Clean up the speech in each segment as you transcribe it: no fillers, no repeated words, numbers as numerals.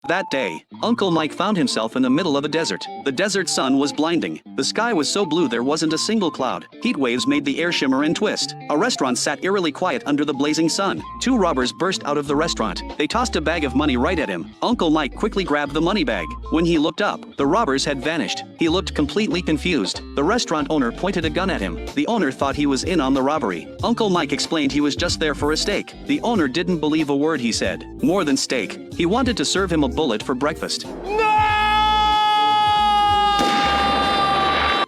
That day, Uncle Mike found himself in the middle of a desert. The desert sun was blinding. The sky was so blue there wasn't a single cloud. Heat waves made the air shimmer and twist. A restaurant sat eerily quiet under the blazing sun. Two robbers burst out of the restaurant. They tossed a bag of money right at him. Uncle Mike quickly grabbed the money bag. When he looked up, the robbers had vanished. He looked completely confused. The restaurant owner pointed a gun at him. The owner thought he was in on the robbery. Uncle Mike explained he was just there for a steak. The owner didn't believe a word he said. More than steak, he wanted to serve him a bullet for breakfast.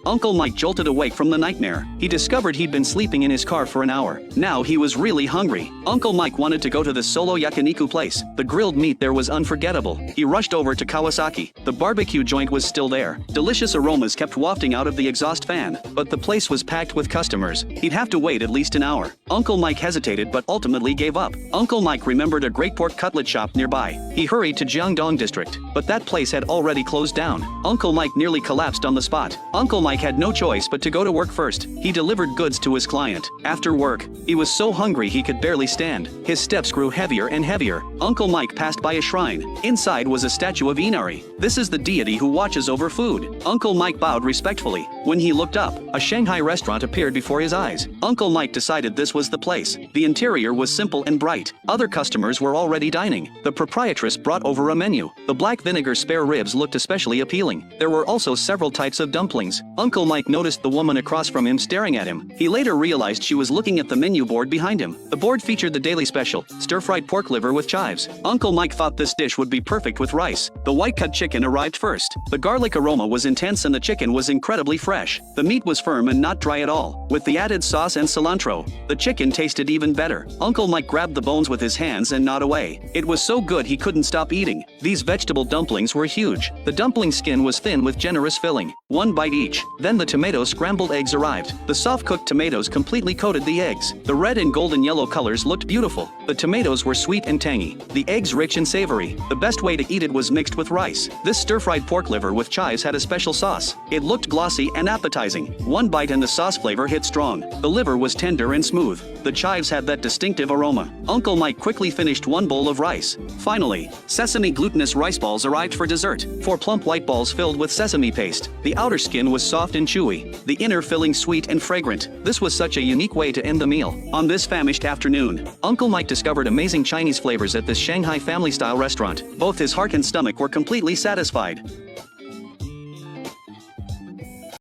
Uncle Mike jolted awake from the nightmare. He discovered he'd been sleeping in his car for an hour. Now he was really hungry. Uncle Mike wanted to go to the Solo Yakiniku place. The grilled meat there was unforgettable. He rushed over to Kawasaki. The barbecue joint was still there. Delicious aromas kept wafting out of the exhaust fan. But the place was packed with customers. He'd have to wait at least an hour. Uncle Mike hesitated but ultimately gave up. Uncle Mike remembered a great pork cutlet shop nearby. He hurried to Jiangdong district. But that place had already closed down. Uncle Mike nearly collapsed on the spot. Uncle Mike had no choice but to go to work first. He delivered goods to his client. After work, he was so hungry he could barely stand. His steps grew heavier and heavier. Uncle Mike passed by a shrine. Inside was a statue of Inari. This is the deity who watches over food. Uncle Mike bowed respectfully. When he looked up, a Shanghai restaurant appeared before his eyes. Uncle Mike decided this was the place. The interior was simple and bright. Other customers were already dining. The proprietress brought over a menu. The black vinegar spare ribs looked especially appealing. There were also several types of dumplings. Uncle Mike noticed the woman across from him staring at him. He later realized she was looking at the menu board behind him. The board featured the daily special, stir-fried pork liver with chives. Uncle Mike thought this dish would be perfect with rice. The white-cut chicken arrived first. The garlic aroma was intense and the chicken was incredibly fresh. The meat was firm and not dry at all. With the added sauce and cilantro, the chicken tasted even better. Uncle Mike grabbed the bones with his hands and gnawed away. It was so good he couldn't stop eating. These vegetable dumplings were huge. The dumpling skin was thin with generous filling. One bite each. Then the tomato scrambled eggs arrived. The soft-cooked tomatoes completely coated the eggs. The red and golden yellow colors looked beautiful. The tomatoes were sweet and tangy. The eggs rich and savory. The best way to eat it was mixed with rice. This stir-fried pork liver with chives had a special sauce. It looked glossy and appetizing. One bite and the sauce flavor hit strong. The liver was tender and smooth. The chives had that distinctive aroma. Uncle Mike quickly finished one bowl of rice. Finally, sesame glutinous rice balls arrived for dessert. 4 plump white balls filled with sesame paste. The outer skin was soft and chewy. The inner filling sweet and fragrant. This was such a unique way to end the meal. On this famished afternoon, Uncle Mike discovered amazing Chinese flavors at this Shanghai family-style restaurant. Both his heart and stomach were completely satisfied.